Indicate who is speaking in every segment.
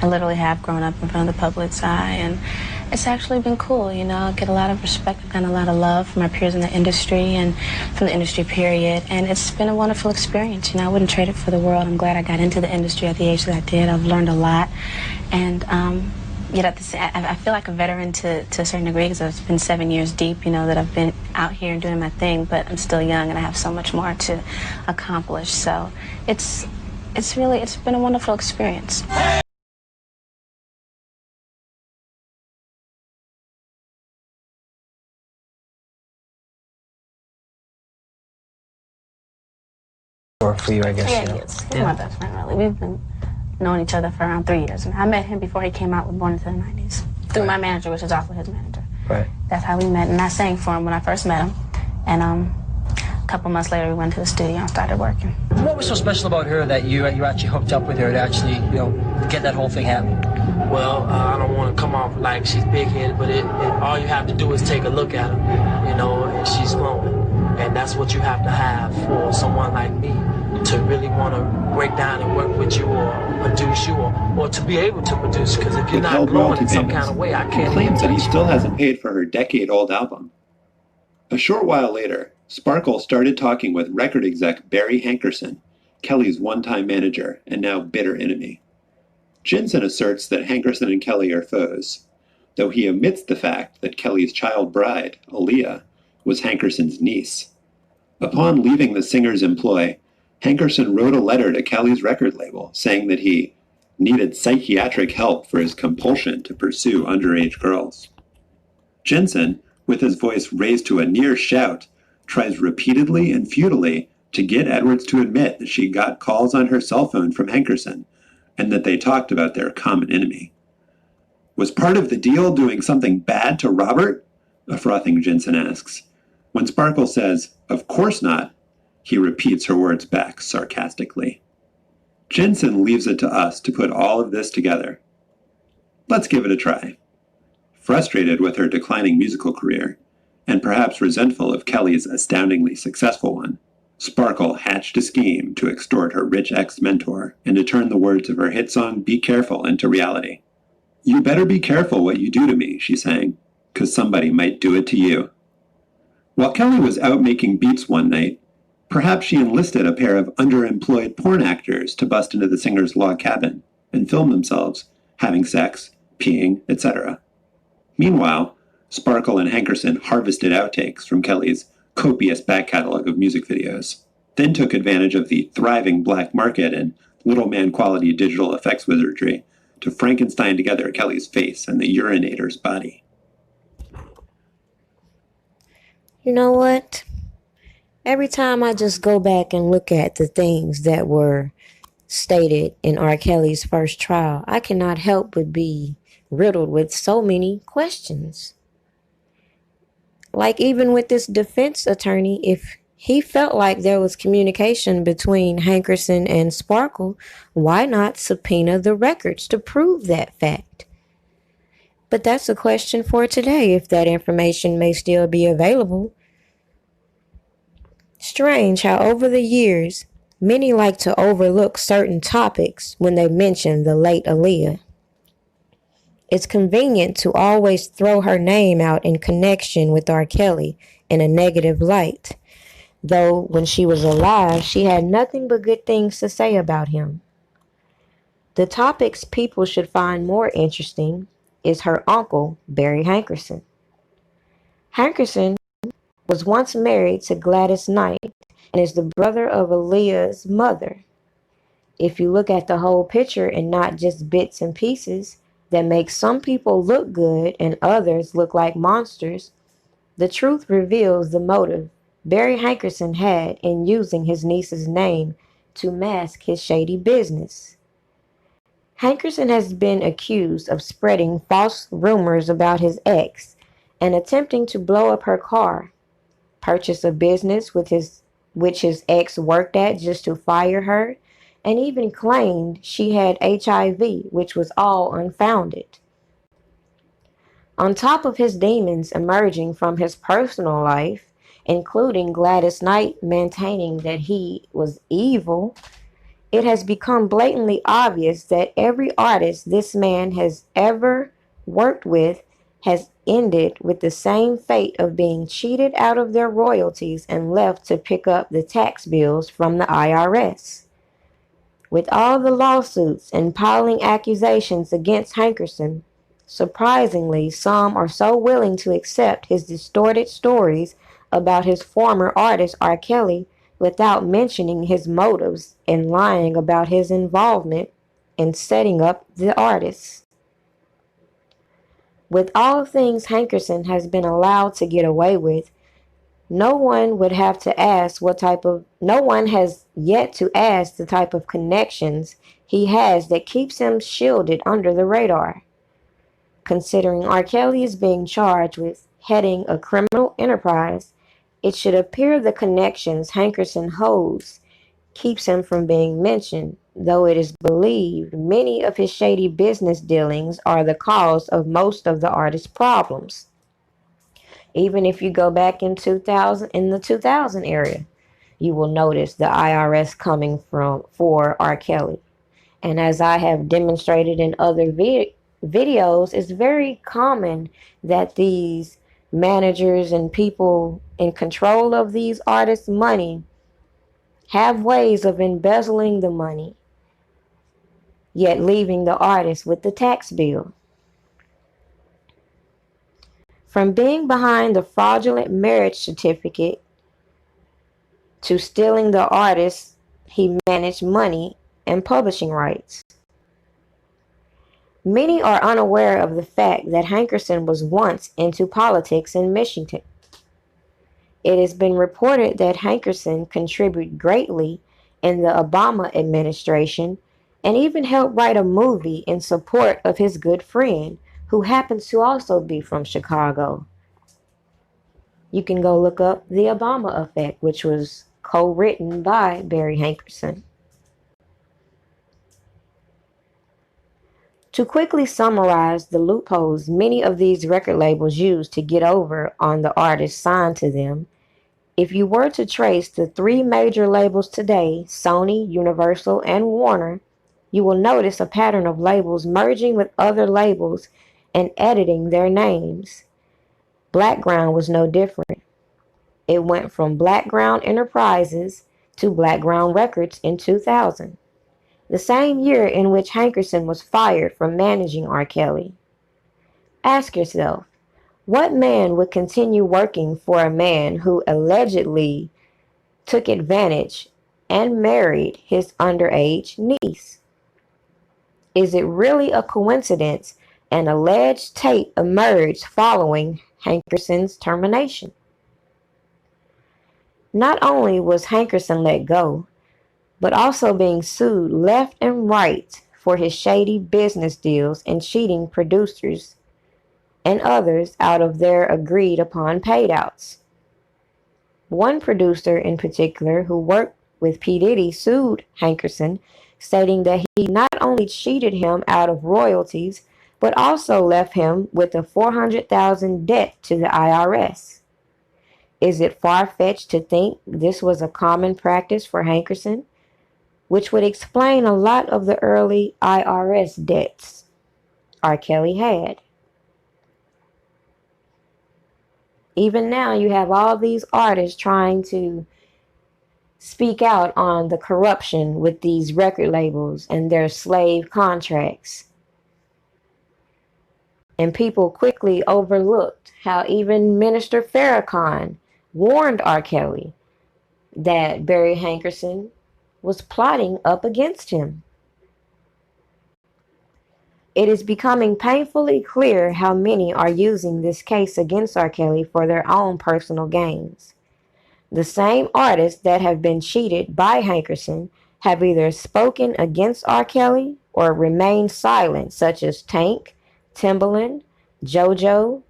Speaker 1: I literally have grown up in front of the public's eye, and it's actually been cool. You know, I get a lot of respect, I've gotten a lot of love from my peers in the industry and from the industry period, and it's been a wonderful experience. You know, I wouldn't trade it for the world. I'm glad I got into the industry at the age that I did. I've learned a lot, and yet at I feel like a veteran to a certain degree, because it's been 7 years deep, you know, that I've been out here and doing my thing, but I'm still young and I have so much more to accomplish. So it's been a wonderful experience.
Speaker 2: Or for you, I guess.
Speaker 1: Yeah, he is. He's my best friend, really. We've been knowing each other for around 3 years, and I met him before he came out with Born into the 90s through my manager, which is also his manager.
Speaker 2: Right.
Speaker 1: That's how we met, and I sang for him when I first met him, and a couple months later we went to the studio and started working.
Speaker 2: What was so special about her that you actually hooked up with her to actually, you know, get that whole thing happening?
Speaker 3: Well, I don't want to come off like she's big-headed, but all you have to do is take a look at her, you know, and she's glowing. And that's what you have to have for someone like me to really want to break down and work with you or produce you or to be able to produce. Because if you're not glowing in some kind of way, I can't.
Speaker 4: He claims that he still hasn't paid for her decade-old album. A short while later, Sparkle started talking with record exec Barry Hankerson, Kelly's one-time manager and now bitter enemy. Jensen asserts that Hankerson and Kelly are foes, though he omits the fact that Kelly's child bride, Aaliyah, was Hankerson's niece. Upon leaving the singer's employ, Hankerson wrote a letter to Kelly's record label saying that he needed psychiatric help for his compulsion to pursue underage girls. Jensen, with his voice raised to a near shout, tries repeatedly and futilely to get Edwards to admit that she got calls on her cell phone from Hankerson and that they talked about their common enemy. Was part of the deal doing something bad to Robert? A frothing Jensen asks. When Sparkle says, "Of course not," he repeats her words back sarcastically. Jensen leaves it to us to put all of this together. Let's give it a try. Frustrated with her declining musical career, and perhaps resentful of Kelly's astoundingly successful one, Sparkle hatched a scheme to extort her rich ex-mentor and to turn the words of her hit song Be Careful into reality. "You better be careful what you do to me," she sang, "'cause somebody might do it to you." While Kelly was out making beats one night, perhaps she enlisted a pair of underemployed porn actors to bust into the singer's log cabin and film themselves having sex, peeing, etc. Meanwhile, Sparkle and Hankerson harvested outtakes from Kelly's copious back catalog of music videos, then took advantage of the thriving black market and little man quality digital effects wizardry to Frankenstein together Kelly's face and the urinator's body.
Speaker 5: You know what? Every time I just go back and look at the things that were stated in R. Kelly's first trial, I cannot help but be riddled with so many questions. Like even with this defense attorney, if he felt like there was communication between Hankerson and Sparkle, why not subpoena the records to prove that fact? But that's a question for today, if that information may still be available. Strange how over the years, many like to overlook certain topics when they mention the late Aaliyah. It's convenient to always throw her name out in connection with R. Kelly in a negative light, though when she was alive, she had nothing but good things to say about him. The topics people should find more interesting is her uncle, Barry Hankerson. Hankerson was once married to Gladys Knight and is the brother of Aaliyah's mother. If you look at the whole picture and not just bits and pieces that make some people look good and others look like monsters, the truth reveals the motive Barry Hankerson had in using his niece's name to mask his shady business. Hankerson has been accused of spreading false rumors about his ex and attempting to blow up her car, purchase a business which his ex worked at just to fire her, and even claimed she had HIV, which was all unfounded. On top of his demons emerging from his personal life, including Gladys Knight maintaining that he was evil, It has become blatantly obvious that every artist this man has ever worked with has ended with the same fate of being cheated out of their royalties and left to pick up the tax bills from the IRS. With all the lawsuits and piling accusations against Hankerson, surprisingly, some are so willing to accept his distorted stories about his former artist R. Kelly without mentioning his motives and lying about his involvement in setting up the artist. With all things Hankerson has been allowed to get away with, no one has yet to ask the type of connections he has that keeps him shielded under the radar. Considering R. Kelly is being charged with heading a criminal enterprise, it should appear the connections Hankerson holds keeps him from being mentioned, though it is believed many of his shady business dealings are the cause of most of the artist's problems. Even if you go back in the 2000 area, you will notice the IRS coming for R. Kelly. And as I have demonstrated in other videos, it's very common that these managers and people in control of these artists' money have ways of embezzling the money, yet leaving the artist with the tax bill. From being behind the fraudulent marriage certificate to stealing the artist, he managed money and publishing rights. Many are unaware of the fact that Hankerson was once into politics in Michigan. It has been reported that Hankerson contributed greatly in the Obama administration and even helped write a movie in support of his good friend, who happens to also be from Chicago. You can go look up The Obama Effect, which was co-written by Barry Hankerson. To quickly summarize the loopholes many of these record labels use to get over on the artists signed to them, if you were to trace the three major labels today, Sony, Universal, and Warner, you will notice a pattern of labels merging with other labels and editing their names. Blackground was no different. It went from Blackground Enterprises to Blackground Records in 2000, the same year in which Hankerson was fired from managing R. Kelly. Ask yourself, what man would continue working for a man who allegedly took advantage and married his underage niece? Is it really a coincidence an alleged tape emerged following Hankerson's termination? Not only was Hankerson let go, but also being sued left and right for his shady business deals and cheating producers and others out of their agreed upon payouts. One producer in particular who worked with P. Diddy sued Hankerson, stating that he not only cheated him out of royalties, but also left him with a $400,000 debt to the IRS. Is it far-fetched to think this was a common practice for Hankerson, which would explain a lot of the early IRS debts R. Kelly had? Even now, you have all these artists trying to speak out on the corruption with these record labels and their slave contracts. And people quickly overlooked how even Minister Farrakhan warned R. Kelly that Barry Hankerson was plotting up against him. It is becoming painfully clear how many are using this case against R. Kelly for their own personal gains. The same artists that have been cheated by Hankerson have either spoken against R. Kelly or remained silent, such as Tank, Timbaland, JoJo,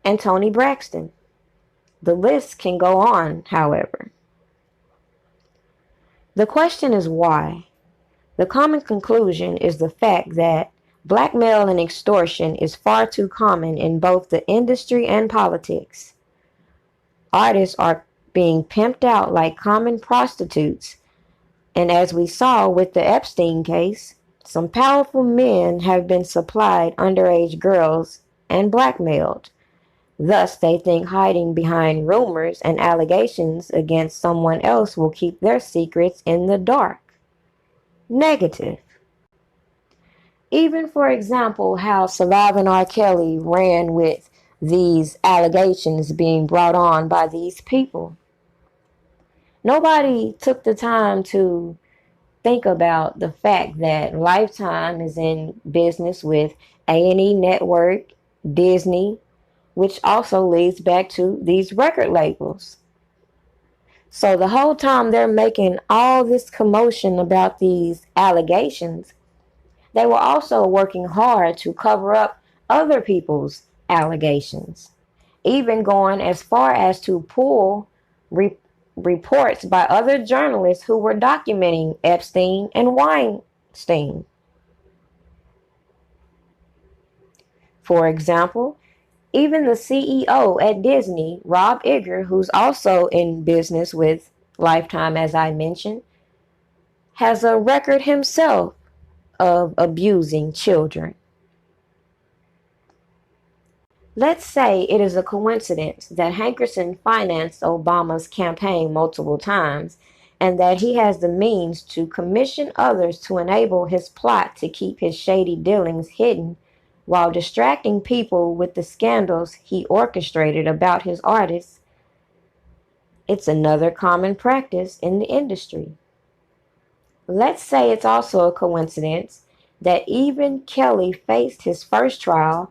Speaker 5: and Toni Braxton. The list can go on, however. The question is why? The common conclusion is the fact that blackmail and extortion is far too common in both the industry and politics. Artists are being pimped out like common prostitutes And as we saw with the Epstein case, some powerful men have been supplied underage girls and blackmailed. Thus, they think hiding behind rumors and allegations against someone else will keep their secrets in the dark. Negative. Even, for example, how surviving R. Kelly ran with these allegations being brought on by these people. Nobody took the time to think about the fact that Lifetime is in business with A&E Network, Disney, which also leads back to these record labels. So the whole time they're making all this commotion about these allegations, they were also working hard to cover up other people's allegations, even going as far as to pull reports by other journalists who were documenting Epstein and Weinstein. For example, even the CEO at Disney, Rob Iger, who's also in business with Lifetime, as I mentioned, has a record himself of abusing children. Let's say it is a coincidence that Hankerson financed Obama's campaign multiple times and that he has the means to commission others to enable his plot to keep his shady dealings hidden while distracting people with the scandals he orchestrated about his artists. It's another common practice in the industry. Let's say it's also a coincidence that even Kelly faced his first trial.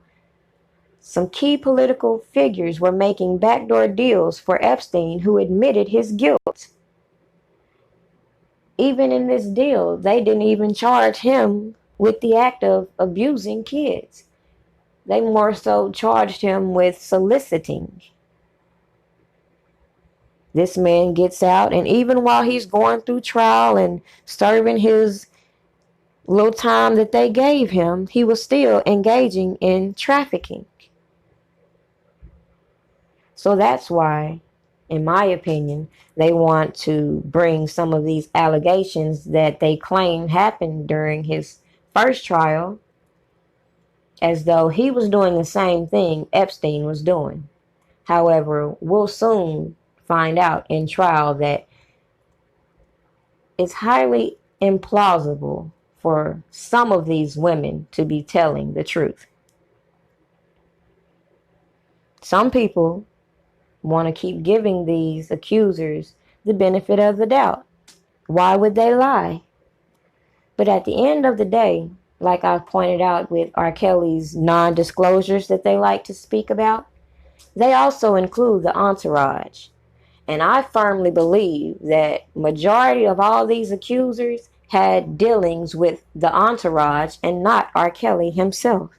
Speaker 5: Some key political figures were making backdoor deals for Epstein, who admitted his guilt. Even in this deal, they didn't even charge him with the act of abusing kids. They more so charged him with soliciting. This man gets out, and even while he's going through trial and serving his little time that they gave him, he was still engaging in trafficking. So that's why, in my opinion, they want to bring some of these allegations that they claim happened during his first trial as though he was doing the same thing Epstein was doing. However, we'll soon find out in trial that it's highly implausible for some of these women to be telling the truth. Some people want to keep giving these accusers the benefit of the doubt. Why would they lie? But at the end of the day, like I pointed out with R. Kelly's non-disclosures that they like to speak about, they also include the entourage. And I firmly believe that majority of all these accusers had dealings with the entourage and not R. Kelly himself.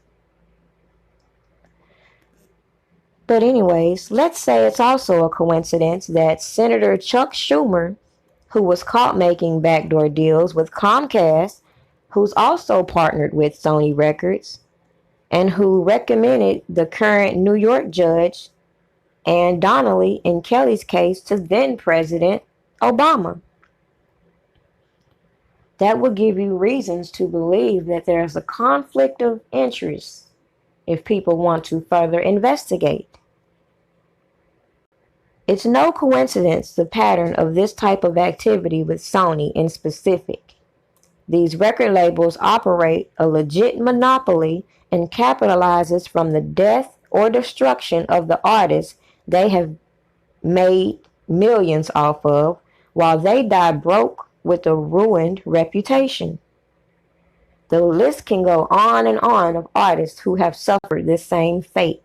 Speaker 5: But anyways, let's say it's also a coincidence that Senator Chuck Schumer, who was caught making backdoor deals with Comcast, who's also partnered with Sony Records, and who recommended the current New York judge, Ann Donnelly, in Kelly's case to then President Obama. That would give you reasons to believe that there's a conflict of interest if people want to further investigate. It's no coincidence the pattern of this type of activity with Sony in specific. These record labels operate a legit monopoly and capitalizes from the death or destruction of the artists they have made millions off of, while they die broke with a ruined reputation. The list can go on and on of artists who have suffered this same fate.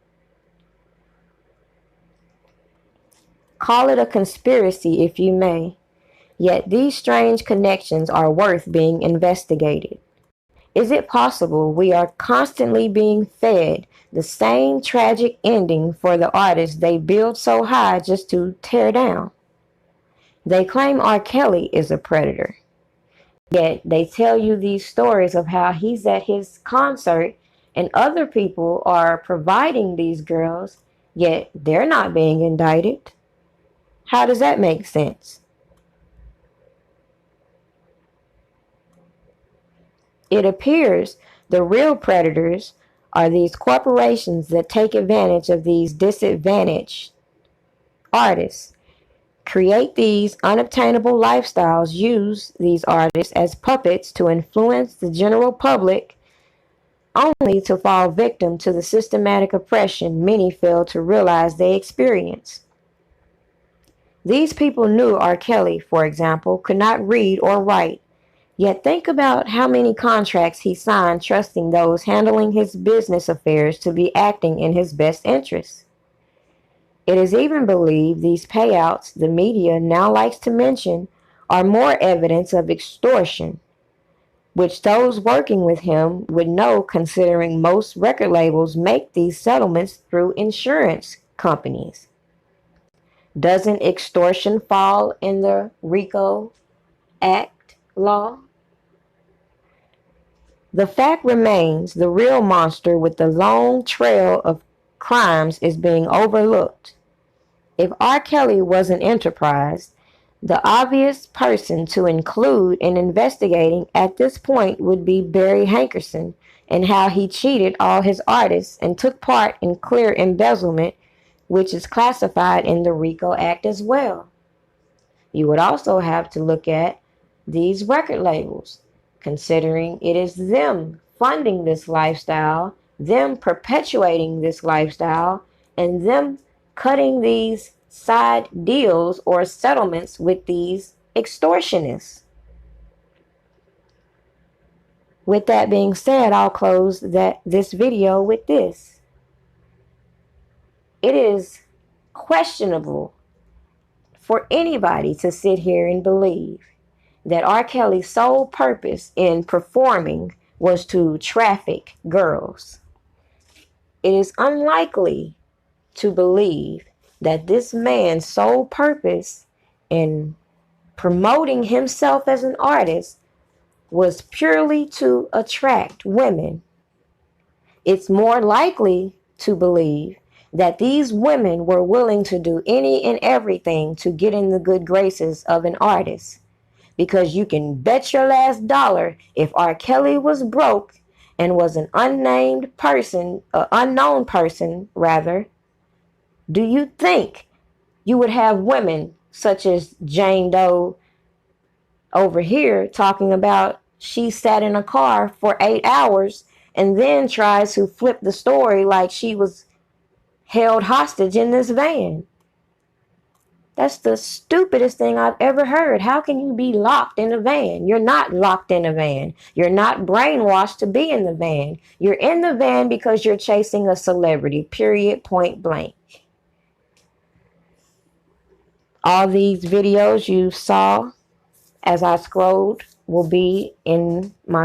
Speaker 5: Call it a conspiracy if you may, yet these strange connections are worth being investigated. Is it possible we are constantly being fed the same tragic ending for the artists they build so high just to tear down? They claim R. Kelly is a predator, yet they tell you these stories of how he's at his concert and other people are providing these girls, yet they're not being indicted. How does that make sense? It appears the real predators are these corporations that take advantage of these disadvantaged artists, create these unobtainable lifestyles, use these artists as puppets to influence the general public, only to fall victim to the systematic oppression many fail to realize they experience. These people knew R. Kelly, for example, could not read or write, yet think about how many contracts he signed trusting those handling his business affairs to be acting in his best interests. It is even believed these payouts the media now likes to mention are more evidence of extortion, which those working with him would know, considering most record labels make these settlements through insurance companies. Doesn't extortion fall in the RICO Act law? The fact remains the real monster with the long trail of crimes is being overlooked. If R. Kelly was an enterprise, the obvious person to include in investigating at this point would be Barry Hankerson and how he cheated all his artists and took part in clear embezzlement, which is classified in the RICO Act as well. You would also have to look at these record labels, considering it is them funding this lifestyle, them perpetuating this lifestyle, and them cutting these side deals or settlements with these extortionists. With that being said, I'll close this video with this. It is questionable for anybody to sit here and believe that R. Kelly's sole purpose in performing was to traffic girls. It is unlikely to believe that this man's sole purpose in promoting himself as an artist was purely to attract women. It's more likely to believe that these women were willing to do any and everything to get in the good graces of an artist. Because you can bet your last dollar if R. Kelly was broke and was an unknown person, do you think you would have women such as Jane Doe over here talking about she sat in a car for 8 hours and then tries to flip the story like she was held hostage in this van? That's the stupidest thing I've ever heard. How can you be locked in a van? You're not locked in a van. You're not brainwashed to be in the van. You're in the van because you're chasing a celebrity, period, point blank. All these videos you saw as I scrolled will be in my